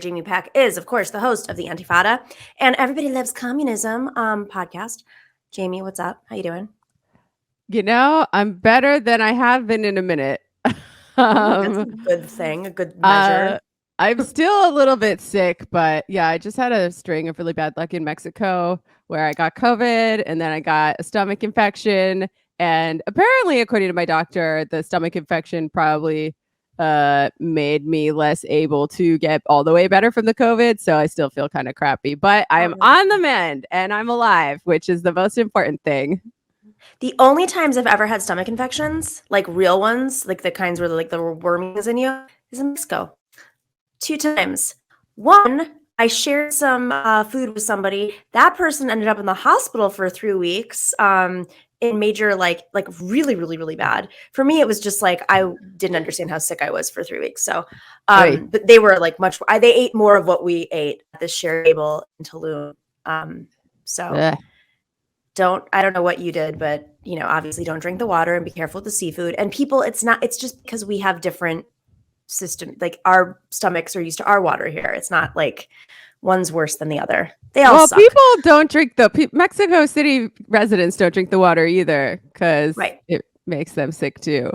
Jamie Peck is, of course, the host of the Antifada and Everybody Loves Communism podcast. Jamie, what's up? How you doing? You know, I'm better than I have been in a minute. That's a good thing, a good measure. I'm still a little bit sick, but yeah, I just had a string of really bad luck in Mexico where I got COVID and then I got a stomach infection. And apparently, according to my doctor, the stomach infection probably made me less able to get all the way better from the COVID. So I still feel kind of crappy, but I am on the mend and I'm alive, which is the most important thing. The only times I've ever had stomach infections, like real ones, like the kinds where like the wormings in you, is in Mexico. 2 times. One, I shared some food with somebody. That person ended up in the hospital for 3 weeks. In major, like really, really, really bad. For me, it was just like I didn't understand how sick I was for 3 weeks. So, but they were like much. They ate more of what we ate at this shared table in Tulum. So. I don't know what you did, but obviously don't drink the water and be careful with the seafood. And people, it's just because we have different systems. Like our stomachs are used to our water here. It's not like one's worse than the other. They all suck. People don't drink Mexico City residents don't drink the water either because it makes them sick too.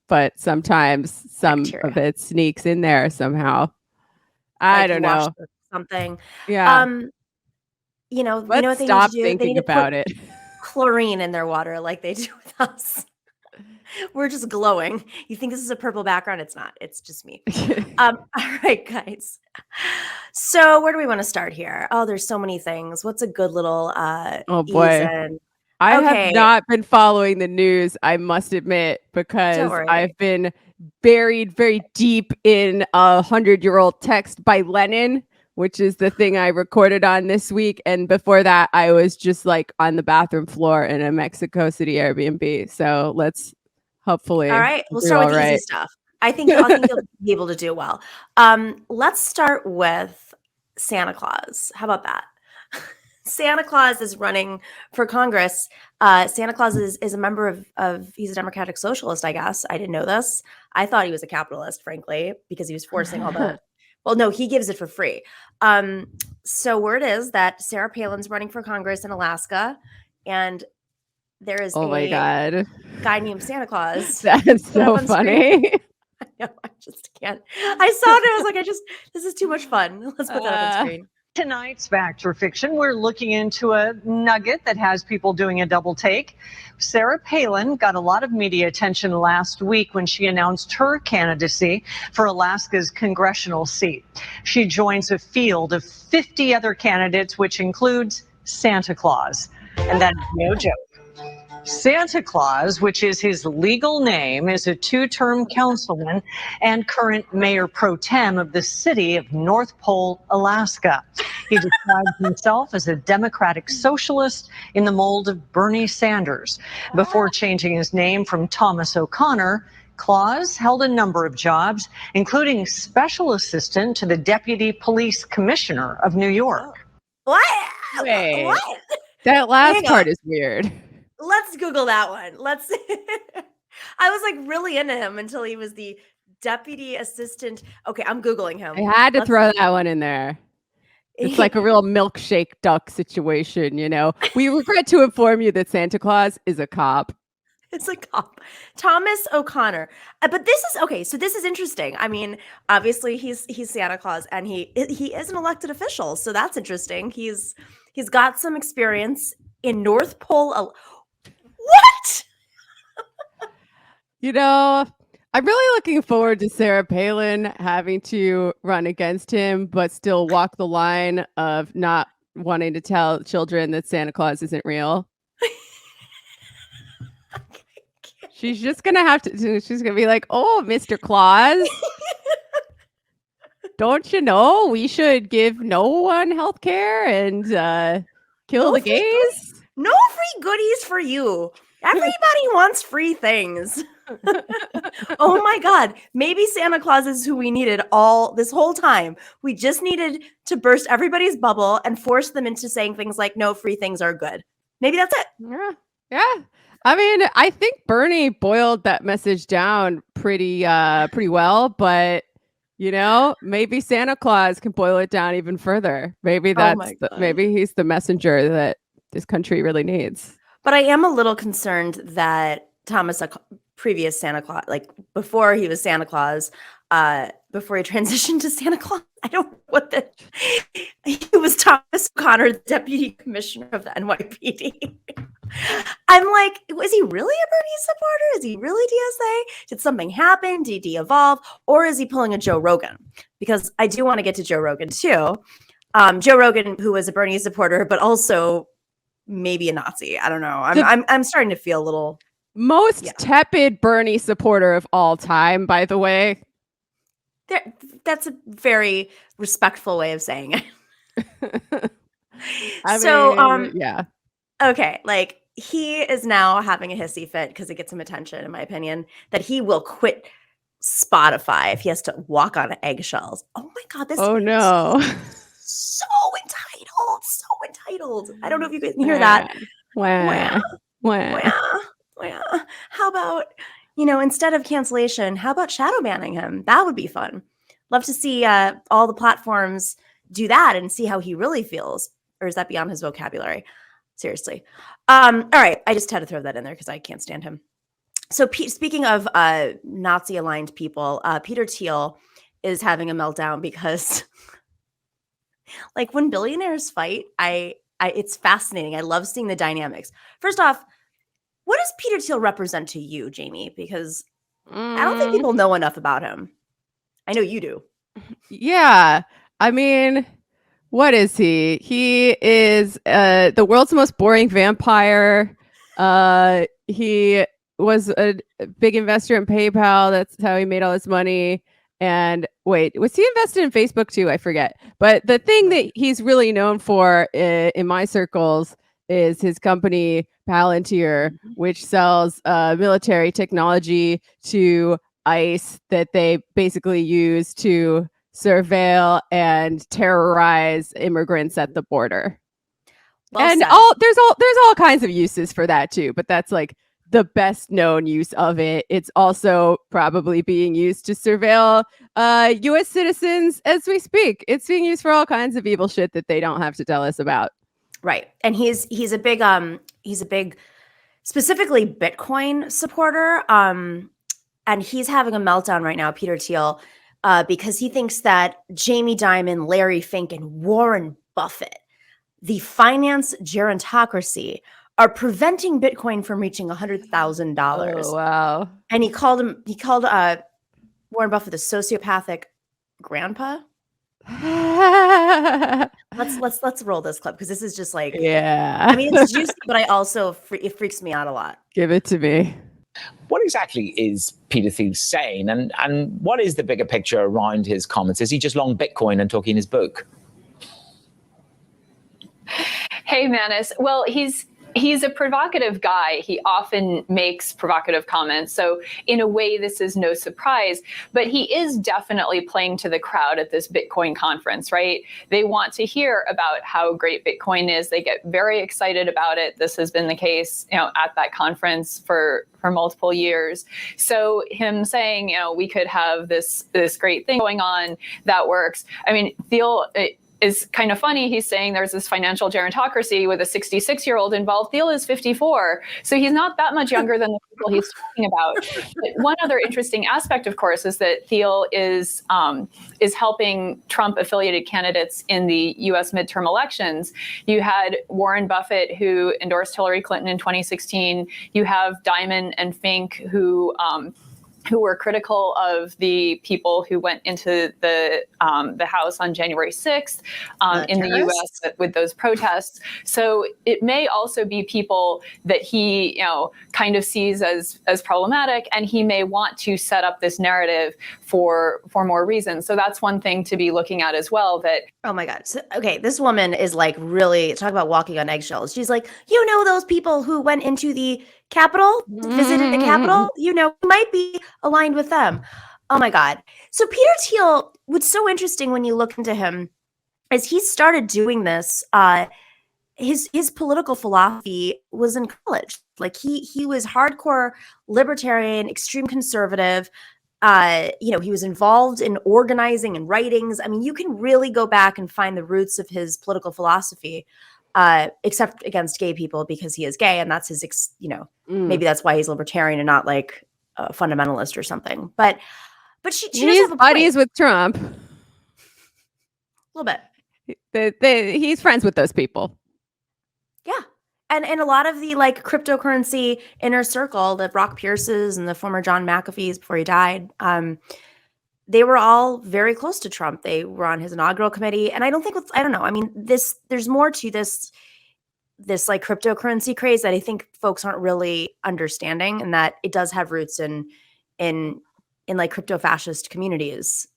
But sometimes some of it sneaks in there somehow. I don't know. Something. Yeah. Let's stop thinking about it. Chlorine in their water like they do with us. We're just glowing. You think this is a purple background? It's not. It's just me. All right, guys. So where do we want to start here? Oh, there's so many things. What's a good little oh boy. I have not been following the news, I must admit, because I've been buried very deep in a 100-year-old text by Lenin, which is the thing I recorded on this week. And before that, I was just like on the bathroom floor in a Mexico City Airbnb. So let's hopefully. All right. We'll start with easy stuff. I think you'll be able to do well. Let's start with Santa Claus. How about that? Santa Claus is running for Congress. Santa Claus is a member of he's a Democratic Socialist, I guess. I didn't know this. I thought he was a capitalist, frankly, because he was forcing all the well, no, he gives it for free. So word is that Sarah Palin's running for Congress in Alaska, and there is my God, guy named Santa Claus. That's so funny. I know, I just can't. I saw it and I was like, this is too much fun. Let's put that up on screen. Tonight's Fact or Fiction, we're looking into a nugget that has people doing a double take. Sarah Palin got a lot of media attention last week when she announced her candidacy for Alaska's congressional seat. She joins a field of 50 other candidates, which includes Santa Claus. And that's no joke. Santa Claus, which is his legal name, is a 2-term councilman and current mayor pro tem of the city of North Pole, Alaska. He describes himself as a democratic socialist in the mold of Bernie Sanders. Before changing his name from Thomas O'Connor, Claus held a number of jobs, including special assistant to the deputy police commissioner of New York. What? Wait, what? That last part is weird. Let's Google that one. I was like really into him until he was the deputy assistant. Okay, I'm Googling him. I had to throw that one in there. It's like a real milkshake duck situation, We regret to inform you that Santa Claus is a cop. It's a cop. Thomas O'Connor. But this is okay. So this is interesting. I mean, obviously he's Santa Claus and he is an elected official. So that's interesting. He's got some experience in North Pole. What? I'm really looking forward to Sarah Palin having to run against him, but still walk the line of not wanting to tell children that Santa Claus isn't real. She's just going to have to, she's going to be like, oh, Mr. Claus, don't you know we should give no one health care and kill the gays? No free goodies for you. Everybody wants free things. Oh my God. Maybe Santa Claus is who we needed this whole time. We just needed to burst everybody's bubble and force them into saying things like, no, free things are good. Maybe that's it. Yeah. I mean, I think Bernie boiled that message down pretty well, but You know, maybe Santa Claus can boil it down even further. Maybe my God. maybe he's the messenger that this country really needs. But I am a little concerned that Thomas, previous Santa Claus, like before he was Santa Claus, before he transitioned to Santa Claus, I don't know what he was Thomas O'Connor, the deputy commissioner of the NYPD. I'm like, is he really a Bernie supporter? Is he really DSA? Did something happen? Did he evolve? Or is he pulling a Joe Rogan? Because I do want to get to Joe Rogan too. Joe Rogan, who was a Bernie supporter, but also maybe a Nazi. I don't know. I'm starting to feel a little most tepid Bernie supporter of all time, by the way. That's a very respectful way of saying it. Yeah. Okay, like he is now having a hissy fit because it gets him attention, in my opinion, that he will quit Spotify if he has to walk on eggshells. Oh my God, this Oh no. so entitled. I don't know if you can hear that. Wow. How about, instead of cancellation, how about shadow banning him? That would be fun. Love to see all the platforms do that and see how he really feels. Or is that beyond his vocabulary? Seriously. All right. I just had to throw that in there because I can't stand him. So speaking of Nazi-aligned people, Peter Thiel is having a meltdown because like when billionaires fight, it's fascinating. I love seeing the dynamics. First off, what does Peter Thiel represent to you, Jamie? Because I don't think people know enough about him. I know you do. Yeah. I mean, what is he? He is the world's most boring vampire. He was a big investor in PayPal. That's how he made all his money. And wait, was he invested in Facebook too? I forget. But the thing that he's really known for in my circles is his company Palantir, which sells military technology to ICE that they basically use to surveil and terrorize immigrants at the border. There's all kinds of uses for that too, but that's like the best known use of it. It's also probably being used to surveil US citizens as we speak. It's being used for all kinds of evil shit that they don't have to tell us about. Right. And he's a big specifically Bitcoin supporter. And he's having a meltdown right now, Peter Thiel, because he thinks that Jamie Dimon, Larry Fink, and Warren Buffett, the finance gerontocracy, are preventing Bitcoin from reaching $100,000. Oh, wow. And he called Warren Buffett the sociopathic grandpa. Let's roll this clip because this is just like, I mean, it's juicy, but it freaks me out a lot. Give it to me. What exactly is Peter Thiel saying, and what is the bigger picture around his comments? Is he just long Bitcoin and talking his book? Hey, Manus. Well, he's a provocative guy. He often makes provocative comments. So in a way, this is no surprise, but he is definitely playing to the crowd at this Bitcoin conference, right? They want to hear about how great Bitcoin is. They get very excited about it. This has been the case, at that conference for multiple years. So him saying, we could have this great thing going on that works. I mean, Thiel is kind of funny. He's saying there's this financial gerontocracy with a 66-year-old involved. Thiel is 54. So he's not that much younger than the people he's talking about. But one other interesting aspect, of course, is that Thiel is helping Trump-affiliated candidates in the U.S. midterm elections. You had Warren Buffett, who endorsed Hillary Clinton in 2016. You have Dimon and Fink, who were critical of the people who went into the House on January 6th in the U.S. with those protests. So it may also be people that he, kind of sees as problematic, and he may want to set up this narrative for more reasons. So that's one thing to be looking at as well. That oh my God. So, okay, this woman is like really talk about walking on eggshells. She's like, those people who went into the Capitol, visited the Capitol, might be aligned with them. Oh my God. So Peter Thiel, what's so interesting when you look into him is he started doing this. His political philosophy was in college. Like he was hardcore libertarian, extreme conservative, He was involved in organizing and writings. I mean, you can really go back and find the roots of his political philosophy, except against gay people because he is gay, and that's his, maybe that's why he's libertarian and not like a fundamentalist or something. But she does have a buddies point. with Trump. A little bit. He's friends with those people. Yeah. And a lot of the like cryptocurrency inner circle, the Brock Pierces and the former John McAfee's before he died, they were all very close to Trump. They were on his inaugural committee. And I don't know. I mean, there's more to this like cryptocurrency craze that I think folks aren't really understanding, and that it does have roots in like crypto fascist communities.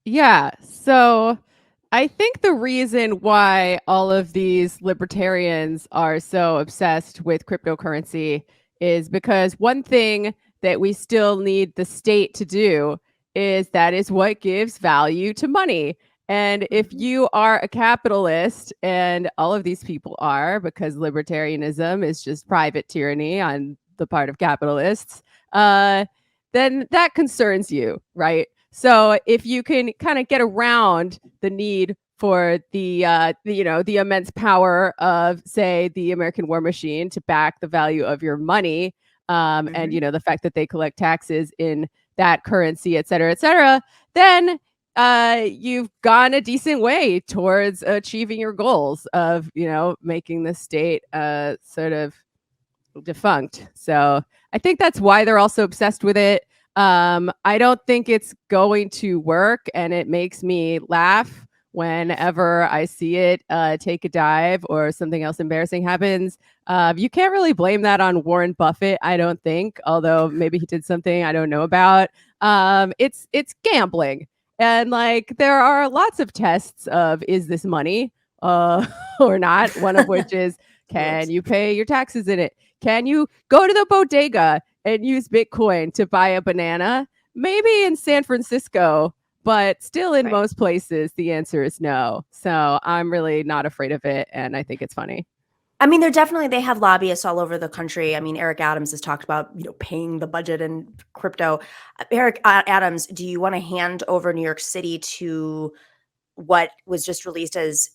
Yeah. So I think the reason why all of these libertarians are so obsessed with cryptocurrency is because one thing that we still need the state to do is that is what gives value to money. And if you are a capitalist, and all of these people are, because libertarianism is just private tyranny on the part of capitalists, then that concerns you, right? So if you can kind of get around the need for the immense power of, say, the American war machine to back the value of your money, and the fact that they collect taxes in that currency, et cetera, then you've gone a decent way towards achieving your goals of, making the state sort of defunct. So I think that's why they're also obsessed with it. I don't think it's going to work, and it makes me laugh whenever I see it take a dive or something else embarrassing happens. You can't really blame that on Warren Buffett, I don't think, although maybe he did something I don't know about. It's gambling. And like, there are lots of tests of, is this money or not? One of which is, can you pay your taxes in it? Can you go to the bodega and use Bitcoin to buy a banana? Maybe in San Francisco, but still in most places, the answer is no. So I'm really not afraid of it, and I think it's funny. I mean, they have lobbyists all over the country. I mean, Eric Adams has talked about, paying the budget in crypto. Eric Adams, do you want to hand over New York City to what was just released as,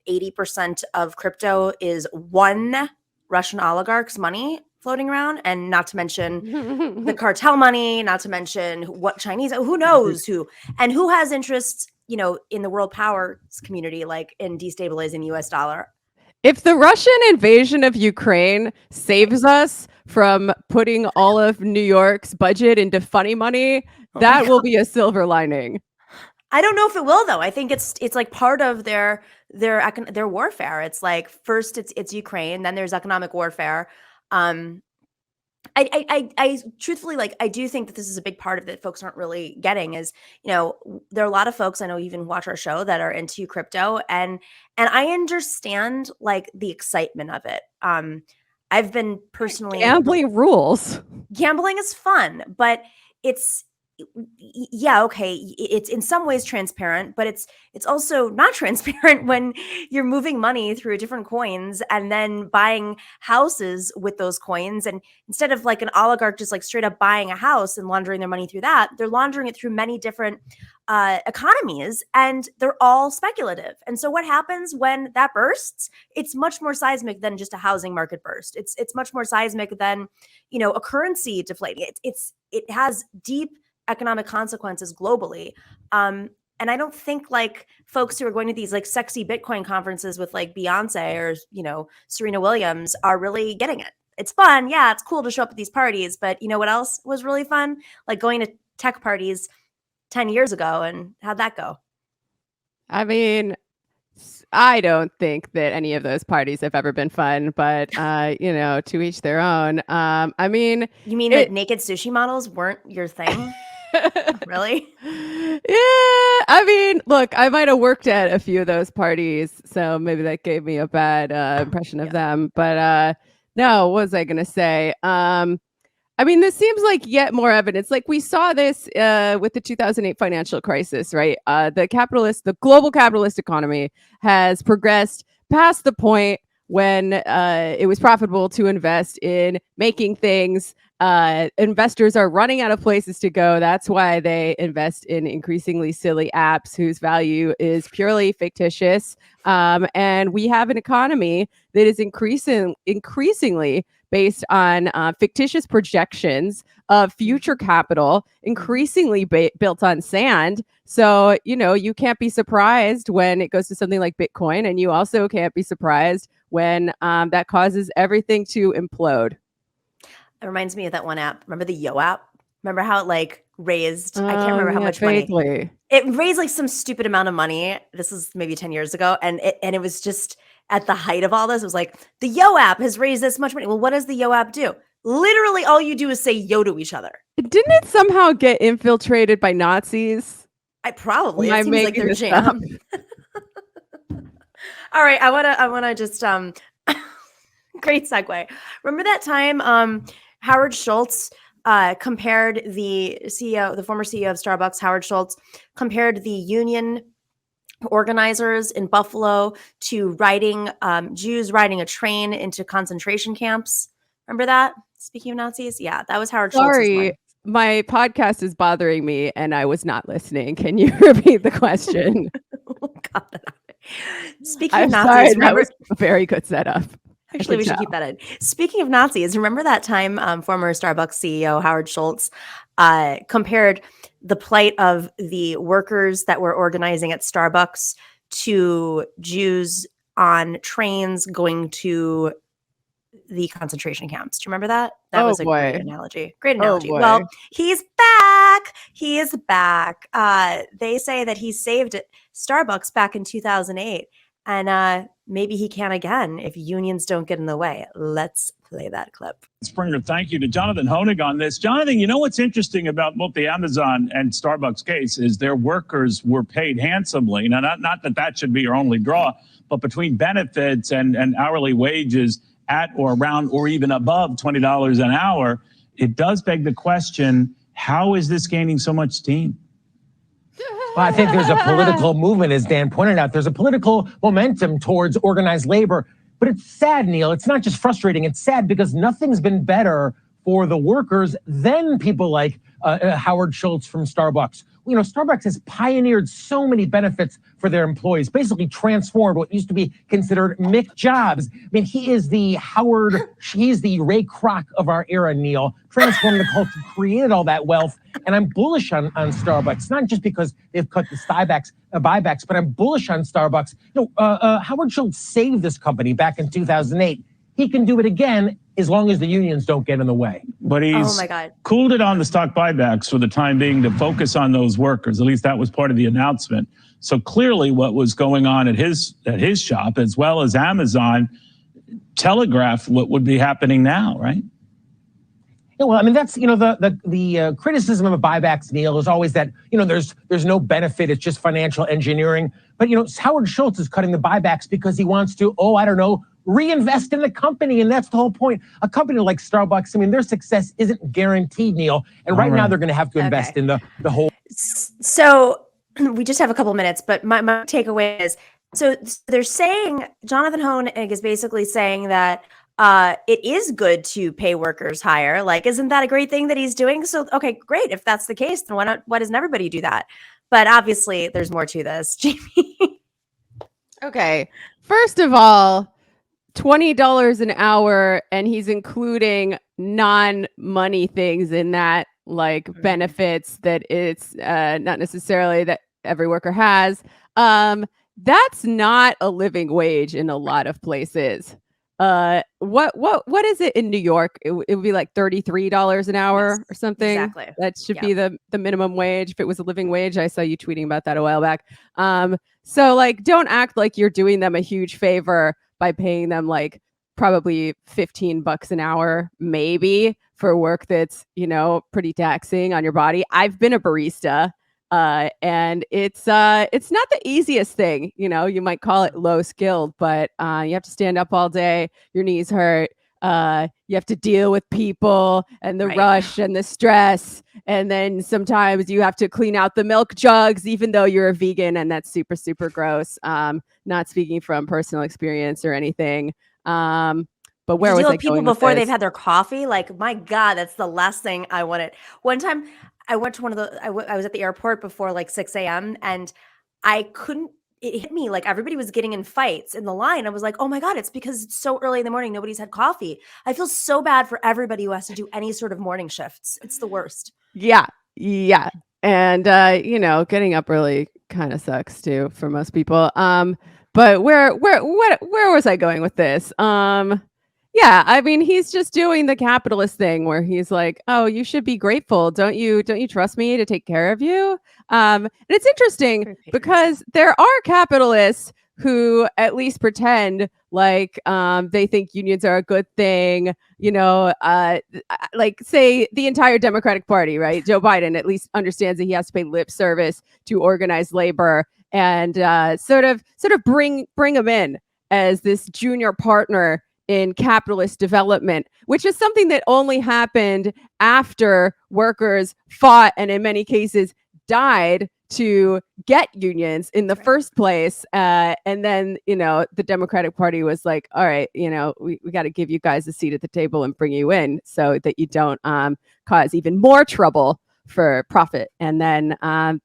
80% of crypto is one Russian oligarch's money floating around, and not to mention the cartel money, not to mention what Chinese, who knows who has interests, in the world powers community, like in destabilizing the US dollar. If the Russian invasion of Ukraine saves us from putting all of New York's budget into funny money, that will be a silver lining. I don't know if it will, though. I think it's like part of their warfare. It's like, first it's Ukraine, then there's economic warfare. I truthfully, like, I do think that this is a big part of it folks aren't really getting is, there are a lot of folks I know even watch our show that are into crypto, and I understand like the excitement of it. I've been personally gambling rules. Gambling is fun, but it's it's in some ways transparent, but it's also not transparent when you're moving money through different coins and then buying houses with those coins. And instead of like an oligarch just like straight up buying a house and laundering their money through that, they're laundering it through many different economies, and they're all speculative. And so what happens when that bursts? It's much more seismic than just a housing market burst. It's much more seismic than, a currency deflating. It has deep economic consequences globally. And I don't think like folks who are going to these like sexy Bitcoin conferences with like Beyonce or, Serena Williams are really getting it. It's fun. Yeah, it's cool to show up at these parties. But you know what else was really fun? Like going to tech parties 10 years ago. And how'd that go? I mean, I don't think that any of those parties have ever been fun, but, to each their own. I mean, you mean that naked sushi models weren't your thing? Really? Yeah. I mean, look, I might have worked at a few of those parties, so maybe that gave me a bad impression of them. But no, what was I going to say? I mean, this seems like yet more evidence. Like we saw this with the 2008 financial crisis, right? The global capitalist economy has progressed past the point when it was profitable to invest in making things investors are running out of places to go. That's why they invest in increasingly silly apps whose value is purely fictitious. And we have an economy that is increasingly based on fictitious projections of future capital, increasingly built on sand. So, you can't be surprised when it goes to something like Bitcoin, and you also can't be surprised when that causes everything to implode. It reminds me of that one app. Remember the Yo app? Remember how it like raised, I can't remember how much money. It raised like some stupid amount of money. This is maybe 10 years ago. And it was just at the height of all this. It was like, the Yo app has raised this much money. Well, what does the Yo app do? Literally all you do is say yo to each other. Didn't it somehow get infiltrated by Nazis? It seems like their jam. All right. I wanna just great segue. Remember that time Howard Schultz compared the former CEO of Starbucks, Howard Schultz, compared the union organizers in Buffalo to Jews riding a train into concentration camps. Remember that? Speaking of Nazis? Yeah, that was Howard Schultz. Sorry, my podcast is bothering me and I was not listening. Can you repeat the question? Oh, God. Speaking of Nazis, that was a very good setup. Actually, we should keep that in. Speaking of Nazis, remember that time former Starbucks CEO Howard Schultz compared the plight of the workers that were organizing at Starbucks to Jews on trains going to the concentration camps. Do you remember that? That was a great analogy. Great analogy. Well, he's back. He is back. They say that he saved Starbucks back in 2008. And maybe he can again if unions don't get in the way. Let's play that clip. Springer, thank you to Jonathan Honig on this. Jonathan, you know what's interesting about both the Amazon and Starbucks case is their workers were paid handsomely. Now, not that should be your only draw, but between benefits and hourly wages at or around or even above $20 an hour, it does beg the question, how is this gaining so much steam? Well, I think there's a political movement, as Dan pointed out. There's a political momentum towards organized labor. But it's sad, Neil. It's not just frustrating. It's sad because nothing's been better for the workers than people like Howard Schultz from Starbucks. Starbucks has pioneered so many benefits for their employees, basically transformed what used to be considered Mick jobs. I mean, he's the Ray Kroc of our era, Neil, transformed the culture, created all that wealth. And I'm bullish on Starbucks, not just because they've cut the buybacks, but I'm bullish on Starbucks. Howard Schultz saved this company back in 2008. He can do it again as long as the unions don't get in the way. But he's cooled it on the stock buybacks for the time being to focus on those workers. At least that was part of the announcement. So clearly what was going on at his shop, as well as Amazon, telegraphed what would be happening now, right? Yeah, well, I mean, that's, the criticism of buybacks, Neil, is always that, there's no benefit. It's just financial engineering. But, Howard Schultz is cutting the buybacks because he wants to, reinvest in the company. And that's the whole point. A company like Starbucks, I mean, their success isn't guaranteed, Neil. And right now they're going to have to invest in the whole. So we just have a couple minutes, but my takeaway is, so they're saying, Jonathan Honig is basically saying that it is good to pay workers higher. Like, isn't that a great thing that he's doing? So, okay, great. If that's the case, then why doesn't everybody do that? But obviously there's more to this. Jamie. Okay. First of all, $20 an hour, and he's including non-money things in that, like benefits that it's not necessarily that every worker has. That's not a living wage in a lot of places. What is it in New York? It would be like $33 an hour or something. Exactly. That should be the minimum wage if it was a living wage. I saw you tweeting about that a while back. So like, don't act like you're doing them a huge favor by paying them like probably $15 an hour, maybe, for work that's, pretty taxing on your body. I've been a barista. And it's not the easiest thing, you might call it low skilled, but you have to stand up all day. Your knees hurt. You have to deal with people and the rush and the stress. And then sometimes you have to clean out the milk jugs, even though you're a vegan, and that's super, super gross. Not speaking from personal experience or anything. But where you was deal I with people going with before they've this? had their coffee? Like, my God, that's the last thing I wanted. One time I went to one of the, I was at the airport before like 6 a.m. and I couldn't, it hit me like everybody was getting in fights in the line. I was like, oh my God, it's because it's so early in the morning. Nobody's had coffee. I feel so bad for everybody who has to do any sort of morning shifts. It's the worst. Yeah. Yeah. And, getting up early kind of sucks too for most people. But where was I going with this? Yeah, I mean, he's just doing the capitalist thing where he's like, "Oh, you should be grateful. Don't you trust me to take care of you?" And it's interesting Very patronizing. because there are capitalists who at least pretend like they think unions are a good thing. Like say the entire Democratic Party, right? Joe Biden at least understands that he has to pay lip service to organized labor and sort of bring him in as this junior partner in capitalist development, which is something that only happened after workers fought and in many cases died to get unions in the first place. And then, the Democratic Party was like, all right, we got to give you guys a seat at the table and bring you in so that you don't cause even more trouble for profit. And then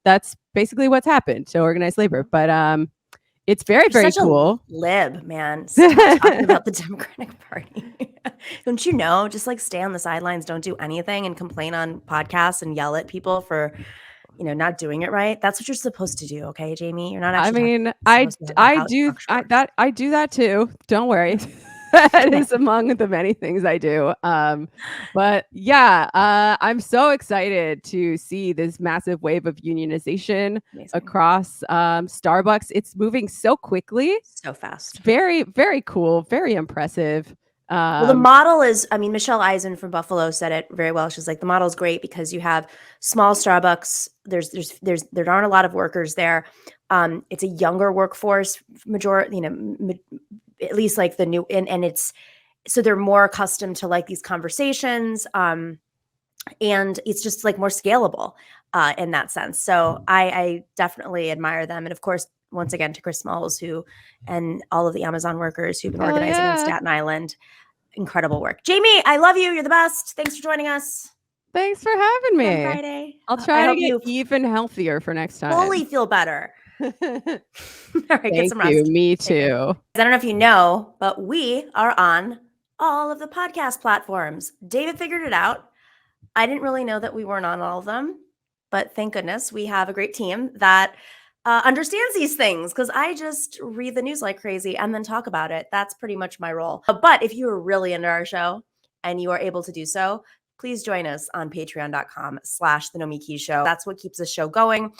that's basically what's happened to organized labor. But it's very, You're very such cool. a lib, man. Stop talking about the Democratic Party. Don't you know? Just like stay on the sidelines, don't do anything, and complain on podcasts and yell at people for, not doing it right. That's what you're supposed to do, okay, Jamie? You're not I actually. mean, I do that too. Don't worry. That is among the many things I do. But yeah, I'm so excited to see this massive wave of unionization across Starbucks. It's moving so quickly, so fast. Very, very cool, very impressive. Well, the model is, Michelle Eisen from Buffalo said it very well. She's like, the model is great because you have small Starbucks. There aren't a lot of workers there. It's a younger workforce, majority, at least like the new, and it's, so they're more accustomed to like these conversations. And it's just like more scalable in that sense. So I definitely admire them. And of course, once again, to Chris Smalls, and all of the Amazon workers who've been organizing in Staten Island. Incredible work. Jamie, I love you. You're the best. Thanks for joining us. Thanks for having me. On Friday. I'll try to get even healthier for next time. Fully feel better. All right, get some rest. Thank you. Me too. I don't know if you know, but we are on all of the podcast platforms. David figured it out. I didn't really know that we weren't on all of them, but thank goodness we have a great team that understands these things, because I just read the news like crazy and then talk about it. That's pretty much my role. But if you are really into our show and you are able to do so, please join us on patreon.com/The Nomiki Show. That's what keeps the show going.